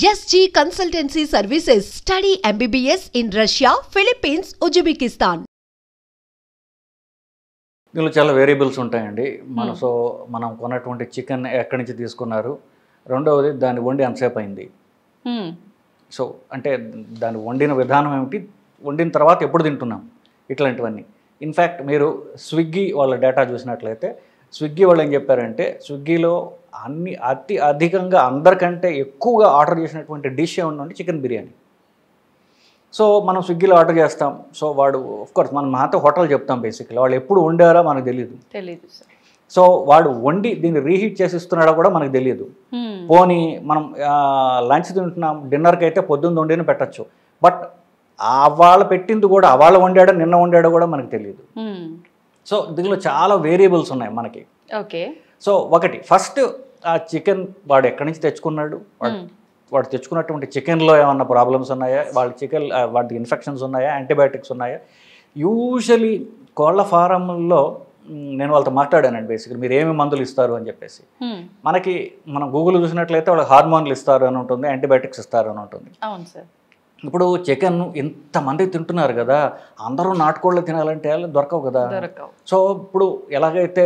SG Consultancy Services. Study MBBS in Russia, Philippines, Uzbekistan. దీనిలో చాలా variables ఉంటాయండి. మనం కొన్నటువంటి చికెన్ ఎక్కడి నుంచి తీసుకున్నారు, రెండవది దాన్ని వండి ఎంతసేపు అయింది. సో అంటే దాన్ని వండిన విధానం ఏమిటి, వండిన తర్వాత ఎప్పుడు తింటున్నాం, ఇట్లాంటివన్నీ. ఇన్ఫ్యాక్ట్ మీరు స్విగ్గీ వాళ్ళ డేటా చూసినట్లయితే స్విగ్గీ వాళ్ళు ఏం చెప్పారంటే, స్విగ్గీలో అధికంగా అందరికంటే ఎక్కువగా ఆర్డర్ చేసినటువంటి డిష్ ఏమంటే చికెన్ బిర్యానీ. సో మనం స్విగ్గీలో ఆర్డర్ చేస్తాం. సో వాడు ఆఫ్కోర్స్ మనం మాతో హోటల్ చెప్తాం, బేసిక్లీ వాళ్ళు ఎప్పుడు వండారో మనకు తెలియదు. సో వాడు వండి దీన్ని రీహీట్ చేసి ఇస్తున్నాడో కూడా మనకు తెలియదు. పోనీ మనం లంచ్ తింటున్నాం, డిన్నర్కి అయితే పొద్దున్న వండిన పెట్టచ్చు, బట్ వాళ్ళు పెట్టింది కూడా వాళ్ళు వండాడో నిన్న వండాడో కూడా మనకు తెలియదు. సో దీనిలో చాలా వేరియబుల్స్ ఉన్నాయి మనకి. ఓకే. సో ఒకటి ఫస్ట్ ఆ చికెన్ వాడు ఎక్కడి నుంచి తెచ్చుకున్నాడు, వాడు తెచ్చుకున్నటువంటి చికెన్లో ఏమన్నా ప్రాబ్లమ్స్ ఉన్నాయా, వాటి ఇన్ఫెక్షన్స్ ఉన్నాయా, యాంటీబయాటిక్స్ ఉన్నాయా. యూజువలీ కోళ్ళ ఫారంలో నేను వాళ్ళతో మాట్లాడానండి, బేసిక్లీ మీరు ఏమి మందులు ఇస్తారు అని చెప్పేసి. మనం గూగుల్ చూసినట్లయితే వాళ్ళు హార్మోన్లు ఇస్తారు అని ఉంటుంది, యాంటీబయాటిక్స్ ఇస్తారు అని ఉంటుంది. అవును సార్. ఇప్పుడు చికెన్ ఇంతమంది తింటున్నారు కదా, అందరూ నాటుకోళ్ళు తినాలంటే దొరకవు కదా. సో ఇప్పుడు ఎలాగైతే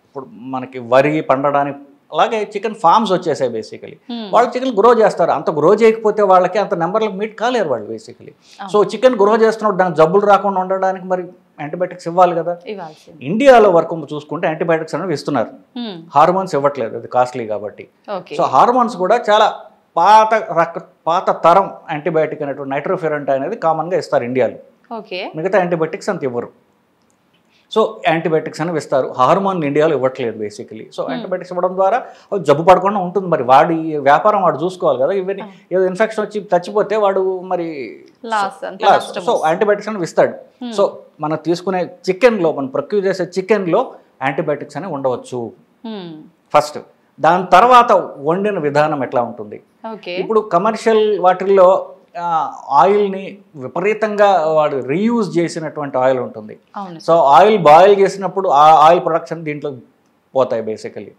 ఇప్పుడు మనకి వరి పండడానికి అలాగే చికెన్ ఫార్మ్స్ వచ్చేసాయి. బేసికలీ వాళ్ళు చికెన్ గ్రో చేస్తారు, అంత గ్రో చేయకపోతే వాళ్ళకి అంత నెంబర్లకు మీట్ కాలేరు వాళ్ళు బేసికలీ. సో చికెన్ గ్రో చేస్తున్నప్పుడు దానికి జబ్బులు రాకుండా ఉండడానికి మరి యాంటీబయాటిక్స్ ఇవ్వాలి కదా. ఇండియాలో వరకు చూసుకుంటే యాంటీబయాటిక్స్ అనేవి ఇస్తున్నారు, హార్మోన్స్ ఇవ్వట్లేదు, అది కాస్ట్లీ కాబట్టి. సో హార్మోన్స్ కూడా చాలా పాత తరం యాంటీబయాటిక్ అనేటువంటి నైట్రోఫెరంట్ అనేది కామన్గా ఇస్తారు ఇండియాలో. మిగతా యాంటీబయాటిక్స్ అంత ఇవ్వరు. సో యాంటీబయాటిక్స్ అనేవి ఇస్తారు, హార్మోన్ ఇండియాలో ఇవ్వట్లేదు బేసికలీ. సో యాంటీబయాటిక్స్ ఇవ్వడం ద్వారా జబ్బు పడకుండా ఉంటుంది. మరి వాడి వ్యాపారం వాడు చూసుకోవాలి కదా. ఇవన్నీ ఏదో ఇన్ఫెక్షన్ వచ్చి చచ్చిపోతే వాడు మరి సో యాంటీబయాటిక్స్ అనేవి ఇస్తాడు. సో మనం తీసుకునే చికెన్లో, మనం ప్రొక్యూర్ చేసే చికెన్లో యాంటీబయాటిక్స్ అనేవి ఉండవచ్చు ఫస్ట్. దాని తర్వాత వండిన విధానం ఎట్లా ఉంటుంది. ఇప్పుడు కమర్షియల్ వాటిల్లో ఆయిల్ని విపరీతంగా వాడు రీయూజ్ చేసినటువంటి ఆయిల్ ఉంటుంది. సో ఆయిల్ బాయిల్ చేసినప్పుడు ఆ ఆయిల్ ప్రొడక్షన్ దీంట్లో పోతాయి బేసికలీ.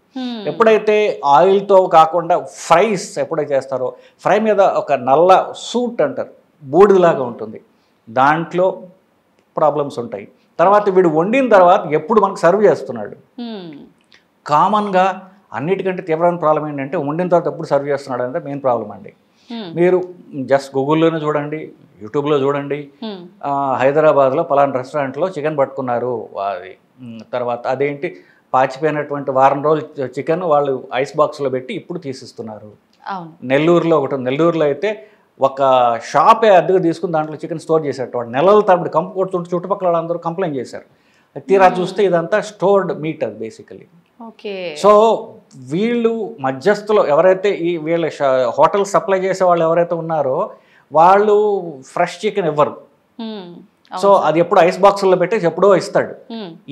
ఎప్పుడైతే ఆయిల్తో కాకుండా ఫ్రైస్ ఎప్పుడైతే చేస్తారో, ఫ్రై మీద ఒక నల్ల సూట్ అంటారు, బూడిలాగా ఉంటుంది, దాంట్లో ప్రాబ్లమ్స్ ఉంటాయి. తర్వాత వీడు వండిన తర్వాత ఎప్పుడు మనకు సర్వ్ చేస్తున్నాడు, కామన్గా అన్నిటికంటే తీవ్రమైన ప్రాబ్లం ఏంటంటే వండిన తర్వాత ఎప్పుడు సర్వ్ చేస్తున్నాడు అనేది మెయిన్ ప్రాబ్లం అండి. మీరు జస్ట్ గూగుల్లోనే చూడండి, యూట్యూబ్లో చూడండి, హైదరాబాద్లో పలానా రెస్టారెంట్లో చికెన్ పట్టుకున్నారు, అది తర్వాత అదేంటి పాచిపోయినటువంటి వారం రోజులు చికెన్ వాళ్ళు ఐస్ బాక్స్లో పెట్టి ఇప్పుడు తీసిస్తున్నారు. నెల్లూరులో ఒకటి, నెల్లూరులో అయితే ఒక షాపే అద్దెకు తీసుకుని దాంట్లో చికెన్ స్టోర్ చేసేట, వాడు నెలల తరబడి కంపు కొడుతుంటే చుట్టుపక్కల అందరూ కంప్లైంట్ చేశారు. తీరా చూస్తే ఇదంతా స్టోర్డ్ మీట్ అది బేసికలీ. సో వీళ్ళు మధ్యస్థులు ఎవరైతే వీళ్ళ హోటల్ సప్లై చేసే వాళ్ళు ఎవరైతే ఉన్నారో వాళ్ళు ఫ్రెష్ చికెన్ ఇవ్వరు. సో అది ఎప్పుడు ఐస్ బాక్సుల్లో పెట్టేసి ఎప్పుడో ఇస్తాడు.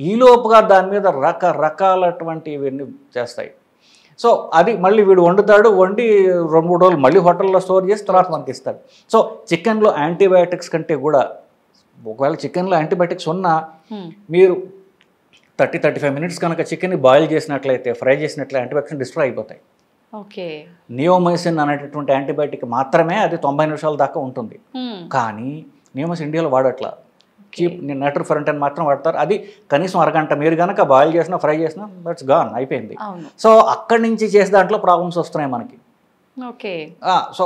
ఈలోపుగా దాని మీద రకరకాలటువంటి ఇవన్నీ చేస్తాయి. సో అది మళ్ళీ వీడు వండుతాడు, వండి 2-3 రోజులు మళ్ళీ హోటల్లో స్టోర్ చేసి తర్వాత మనకి ఇస్తాడు. సో చికెన్లో యాంటీబయాటిక్స్ కంటే కూడా, ఒకవేళ చికెన్లో యాంటీబయాటిక్స్ ఉన్నా మీరు 30-35 మినిట్స్ కనుక చికెన్ని బాయిల్ చేసినట్లయితే, ఫ్రై చేసినట్లయితే యాంటీబయాటిక్స్ డిస్ట్రాయ్ అయిపోతాయి. నియోమైసిన్ అనేటటువంటి యాంటీబయాటిక్ మాత్రమే అది 90 నిమిషాల దాకా ఉంటుంది. కానీ నియోమైసిన్ ఇండియాలో వాడట్లా, చీప్ నైట్రోఫెరంట్ అని మాత్రం వాడతారు. అది కనీసం అరగంట మీరు కనుక బాయిల్ చేసినా ఫ్రై చేసినా దట్స్ గాన్, అయిపోయింది. సో అక్కడి నుంచి చేసే దాంట్లో ప్రాబ్లమ్స్ వస్తున్నాయి మనకి. సో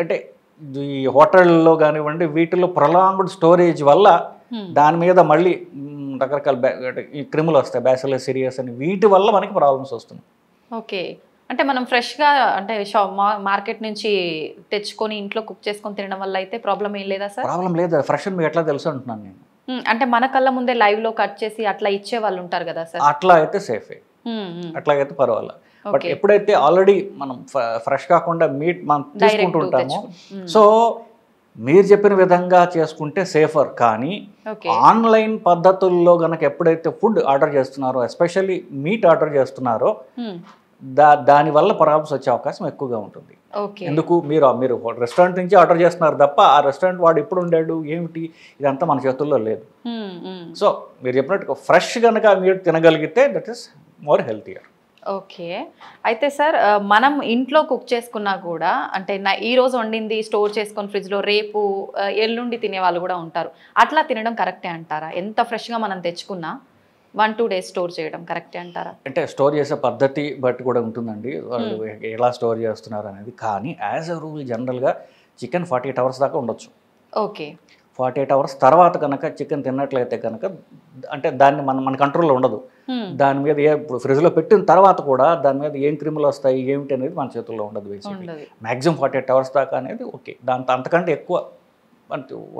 అంటే ఈ హోటల్లో కానివ్వండి, వీటిల్లో ప్రొలాంగ్డ్ స్టోరేజ్ వల్ల దాని మీద మళ్ళీ రకరకాల ఈ క్రిములు వస్తాయి, బ్యాసిల్లస్ సిరియస్ అని, వీటి వల్ల మనకి ప్రాబ్లమ్స్ వస్తున్నాయి. ఓకే. అంటే మనం ఫ్రెష్గా అంటే మార్కెట్ నుంచి తెచ్చుకొని ఇంట్లో కుక్ చేసుకొని తినడం వల్ల అయితే ప్రాబ్లం ఏం లేదా సార్? ప్రాబ్లం లేదు, ఫ్రెష్ మీకు ఎట్లా తెలుసు అంటున్నాను నేను. అంటే మన కళ్ళ ముందే లైవ్లో కట్ చేసి అట్లా ఇచ్చే వాళ్ళు ఉంటారు కదా సార్, అట్లా అయితే సేఫే, అట్లాగైతే పర్వాలేదు. బట్ ఎప్పుడైతే ఆల్రెడీ మనం ఫ్రెష్ కాకుండా మీట్ మనం తీసుకుంటుంటామో, సో మీరు చెప్పిన విధంగా చేసుకుంటే సేఫర్. కానీ ఆన్లైన్ పద్ధతుల్లో కనుక ఎప్పుడైతే ఫుడ్ ఆర్డర్ చేస్తున్నారో, ఎస్పెషల్లీ మీట్ ఆర్డర్ చేస్తున్నారో, దానివల్ల ప్రాబ్లమ్స్ వచ్చే అవకాశం ఎక్కువగా ఉంటుంది. ఎందుకు, మీరు రెస్టారెంట్ నుంచి ఆర్డర్ చేస్తున్నారు తప్ప ఆ రెస్టారెంట్ వాడు ఎప్పుడు ఉండాడు ఏమిటి ఇదంతా మన చేతుల్లో లేదు. సో మీరు చెప్పినట్టు ఫ్రెష్ కనుక మీరు తినగలిగితే that is more healthier. Okay. అయితే సార్ మనం ఇంట్లో కుక్ చేసుకున్నా కూడా అంటే ఈ రోజు వండింది స్టోర్ చేసుకొని ఫ్రిడ్జ్‌లో రేపు ఎల్లుండి తినేవాళ్ళు కూడా ఉంటారు. అట్లా తినడం కరెక్టే అంటారా? ఎంత ఫ్రెష్‌గా మనం తెచ్చుకున్నా 1-2 డేస్ స్టోర్ చేయడం కరెక్టే అంటారా? అంటే స్టోర్ చేసే పద్ధతి బట్టి కూడా ఉంటుందండి. వాళ్ళు ఎలా స్టోర్ చేస్తున్నారు అనేది. కానీ యాజ్ ఎ రూల్ జనరల్‌గా చికెన్ 48 అవర్స్ దాకా ఉండొచ్చు. ఓకే. 48 అవర్స్ తర్వాత కనుక చికెన్ తిన్నట్లయితే కనుక అంటే దాన్ని మన కంట్రోల్లో ఉండదు. దాని మీద ఇప్పుడు ఫ్రిడ్జ్లో పెట్టిన తర్వాత కూడా దాని మీద ఏం క్రిములు వస్తాయి ఏమిటి అనేది మన చేతుల్లో ఉండదు. బేసిక్లీ మ్యాక్సిమం 48 అవర్స్ దాకా అనేది ఓకే. అంతకంటే ఎక్కువ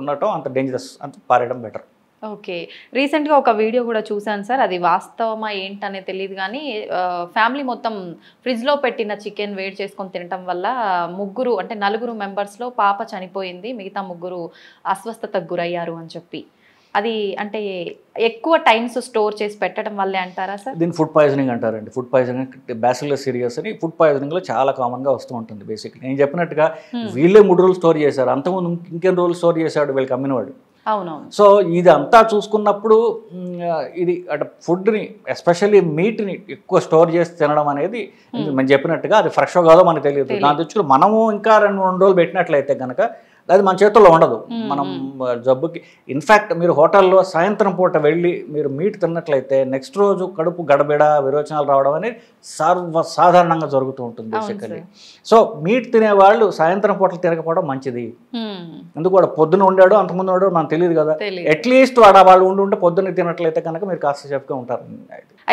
ఉండటం అంత డేంజరస్, అంత పారేయడం బెటర్. ఓకే. రీసెంట్‌గా ఒక వీడియో కూడా చూసాను సార్. అది వాస్తవమా ఏంటనే తెలియదు కానీ ఫ్యామిలీ మొత్తం ఫ్రిడ్జ్‌లో పెట్టిన చికెన్ వేడి చేసుకొని తినటం వల్ల నలుగురు మెంబర్స్‌లో పాప చనిపోయింది. మిగతా ముగ్గురు అస్వస్థతకు గురయ్యారు అని చెప్పి. అది అంటే ఎక్కువ టైమ్స్ స్టోర్ చేసి పెట్టడం వల్లే అంటారా సార్? దీన్ని ఫుడ్ పాయిజనింగ్ అంటారండి. ఫుడ్ పాయిజనింగ్ బ్యాసిల్లస్ సిరియస్ అని ఫుడ్ పాయిజనింగ్లో చాలా కామన్గా వస్తూ ఉంటుంది. బేసిక్లీ నేను చెప్పినట్టుగా వీళ్ళే 3 రోజులు స్టోర్ చేశారు, అంతకుముందు ఇంకెన్ని రోజులు స్టోర్ చేశాడు వీళ్ళకి అమ్మినవాడు. అవునవును. సో ఇదంతా చూసుకున్నప్పుడు ఇది అంటే ఫుడ్ని ఎస్పెషల్లీ మీట్ని ఎక్కువ స్టోర్ చేసి తినడం అనేది మనం చెప్పినట్టుగా అది ఫ్రెష్ కాదో మనకు తెలియదు. దాని తెచ్చుకుని మనము ఇంకా 2-3 రోజులు పెట్టినట్లయితే కనుక అది మన చేతుల్లో ఉండదు. మనం జబ్బుకి ఇన్ఫ్యాక్ట్ మీరు హోటల్లో సాయంత్రం పూట వెళ్ళి మీరు మీట్ తిన్నట్లయితే నెక్స్ట్ రోజు కడుపు గడబిడ విరోచనాలు రావడం అనేది సర్వసాధారణంగా జరుగుతూ ఉంటుంది బేసికలీ. సో మీట్ తినేవాళ్ళు సాయంత్రం పూటలు తినకపోవడం మంచిది. ఎందుకు వాడు పొద్దున ఉండాడో అంతకుముందు ఉన్నాడో మనకు తెలియదు కదా. అట్లీస్ట్ వాళ్ళు ఉండి పొద్దున్న తినట్లయితే కనుక మీరు కాస్త సేఫ్గా ఉంటారు.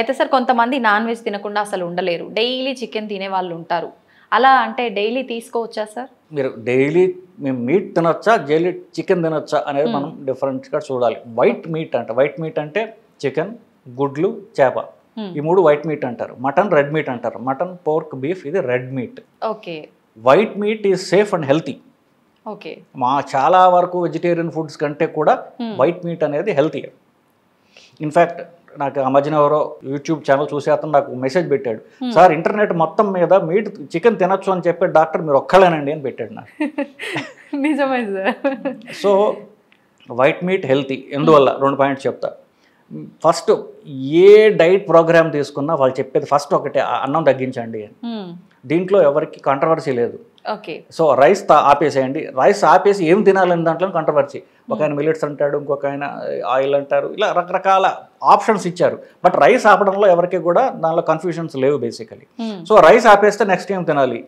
అయితే సార్ కొంతమంది నాన్ వెజ్ తినకుండా అసలు ఉండలేరు, డైలీ చికెన్ తినే వాళ్ళు ఉంటారు. అలా అంటే డైలీ తీసుకోవచ్చా సార్? మీరు డైలీ మేము మీట్ తినొచ్చా డైలీ చికెన్ తినొచ్చా అనేది మనం డిఫరెంట్గా చూడాలి. వైట్ మీట్ అంటే చికెన్, గుడ్లు, చేప, ఈ 3 వైట్ మీట్ అంటారు. మటన్ రెడ్ మీట్ అంటారు. మటన్, పోర్క్, బీఫ్ ఇది red meat. Okay. White meet is safe and healthy. Okay. చాలా వరకు వెజిటేరియన్ ఫుడ్స్ కంటే కూడా వైట్ మీట్ అనేది హెల్తీ. ఇన్ఫ్యాక్ట్ నాకు ఆ మధ్యన ఎవరో యూట్యూబ్ ఛానల్ చూసే అతను నాకు మెసేజ్ పెట్టాడు, సార్ ఇంటర్నెట్ మొత్తం మీద చికెన్ తినొచ్చు అని చెప్పే డాక్టర్ మీరు ఒక్కళ్ళేనండి అని పెట్టాడు నాకు. నిజమే sir. So white meet healthy. ఎందువల్ల 2 పాయింట్స్ చెప్తా. ఫస్ట్ ఏ డైట్ ప్రోగ్రామ్ తీసుకున్నా వాళ్ళు చెప్పేది ఫస్ట్ ఒకటే, అన్నం తగ్గించండి అని. దీంట్లో ఎవరికి కాంట్రవర్సీ లేదు. ఓకే. సో రైస్ ఆపేసేయండి. రైస్ ఆపేసి ఏం తినాలని దాంట్లో కాంట్రవర్సీ. ఒక ఆయన మిల్లెట్స్ అంటాడు, ఇంకొక ఆయన ఆయిల్ అంటారు, ఇలా రకరకాల ఆప్షన్స్ ఇచ్చారు. బట్ రైస్ ఆపడంలో ఎవరికి కూడా దానిలో కన్ఫ్యూషన్స్ లేవు బేసికలీ. సో రైస్ ఆపేస్తే నెక్స్ట్ ఏం తినాలి?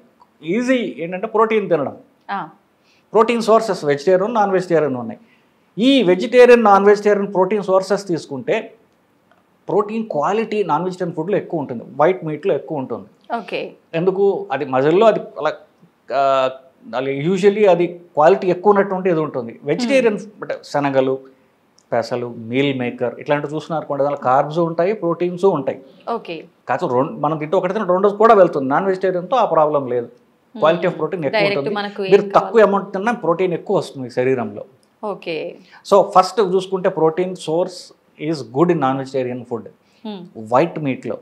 ఈజీ ఏంటంటే ప్రోటీన్ తినడం. Protein sources vegetarian, non vegetarian ఉన్నాయి. ఈ vegetarian, non vegetarian protein sources తీసుకుంటే ప్రోటీన్ క్వాలిటీ నాన్ వెజిటేరియన్ ఫుడ్లో ఎక్కువ ఉంటుంది, వైట్ మీట్లో ఎక్కువ ఉంటుంది. ఓకే. ఎందుకు? అది మజిల్లో అది అలా యూజువల్లీ అది క్వాలిటీ ఎక్కువ ఉన్నటువంటి ఇది ఉంటుంది. వెజిటేరియన్ శనగలు, పెసలు, మీల్ మేకర్ ఇట్లాంటివి చూస్తున్నారనుకోండి, దానిలో కార్బ్స్ ఉంటాయి, ప్రోటీన్స్ ఉంటాయి. ఓకే. కాకపోతే మనం తింటే ఒకటి తిన 2 రోజులు కూడా వెళ్తుంది. నాన్ వెజిటేరియన్తో ఆ ప్రాబ్లం లేదు. క్వాలిటీ ఆఫ్ ప్రోటీన్ ఎక్కువ ఉంటుంది. మీరు తక్కువ అమౌంట్ తిన్నా ప్రోటీన్ ఎక్కువ వస్తుంది శరీరంలో. ఓకే. సో ఫస్ట్ చూసుకుంటే protein source is good in non vegetarian food white మీట్లో.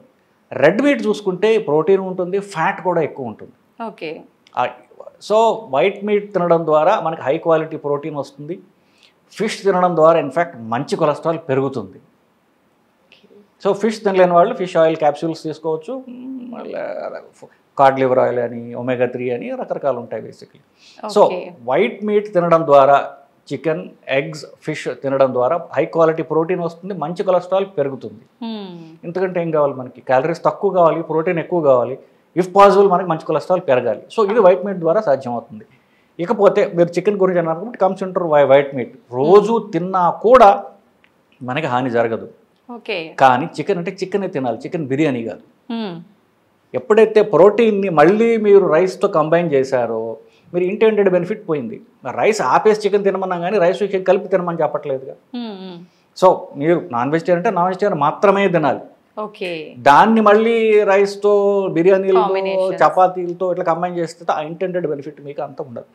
రెడ్ మీట్ చూసుకుంటే ప్రోటీన్ ఉంటుంది, ఫ్యాట్ కూడా ఎక్కువ ఉంటుంది. ఓకే. సో వైట్ మీట్ తినడం ద్వారా మనకి హై క్వాలిటీ ప్రోటీన్ వస్తుంది. ఫిష్ తినడం ద్వారా ఇన్ఫ్యాక్ట్ మంచి కొలెస్ట్రాల్ పెరుగుతుంది. సో ఫిష్ తినలేని వాళ్ళు ఫిష్ ఆయిల్ క్యాప్సూల్స్ తీసుకోవచ్చు. కార్డ్ లివర్ ఆయిల్ అని, ఒమేగా 3 అని రకరకాలు ఉంటాయి బేసిక్లీ. సో వైట్ మీట్ తినడం ద్వారా, చికెన్, ఎగ్స్, ఫిష్ తినడం ద్వారా హై క్వాలిటీ ప్రోటీన్ వస్తుంది, మంచి కొలెస్ట్రాల్ పెరుగుతుంది. ఎందుకంటే ఏం కావాలి మనకి? క్యాలరీస్ తక్కువ కావాలి, ప్రోటీన్ ఎక్కువ కావాలి. ఇఫ్ పాసిబుల్ మనకి మంచి కొలెస్ట్రాల్ పెరగాలి. సో ఇది వైట్ మీట్ ద్వారా సాధ్యమవుతుంది. ఇకపోతే మీరు చికెన్ గురించి అన్నారు కాబట్టి కమ్స్ ఇంటర్ వైట్ మీట్. రోజు తిన్నా కూడా మనకి హాని జరగదు. ఓకే. కానీ చికెన్ అంటే చికెనే తినాలి, చికెన్ బిర్యానీ కాదు. ఎప్పుడైతే ప్రోటీన్ని మళ్ళీ మీరు రైస్తో కంబైన్ చేశారో మీరు ఇంటెండెడ్ బెనిఫిట్ పోయింది. రైస్ ఆపేసి చికెన్ తినమన్నా కానీ రైస్ చికెన్ కలిపి తినమని చెప్పట్లేదుగా. సో మీరు నాన్ వెజిటేరియన్ అంటే నాన్ వెజిటేరియన్ మాత్రమే తినాలి. ఓకే. దాన్ని మళ్ళీ రైస్తో, బిర్యానీలతో, చపాతీలతో ఇట్లా కంబైన్ చేస్తే ఆ ఇంటెండెడ్ బెనిఫిట్ మీకు అంత ఉండదు.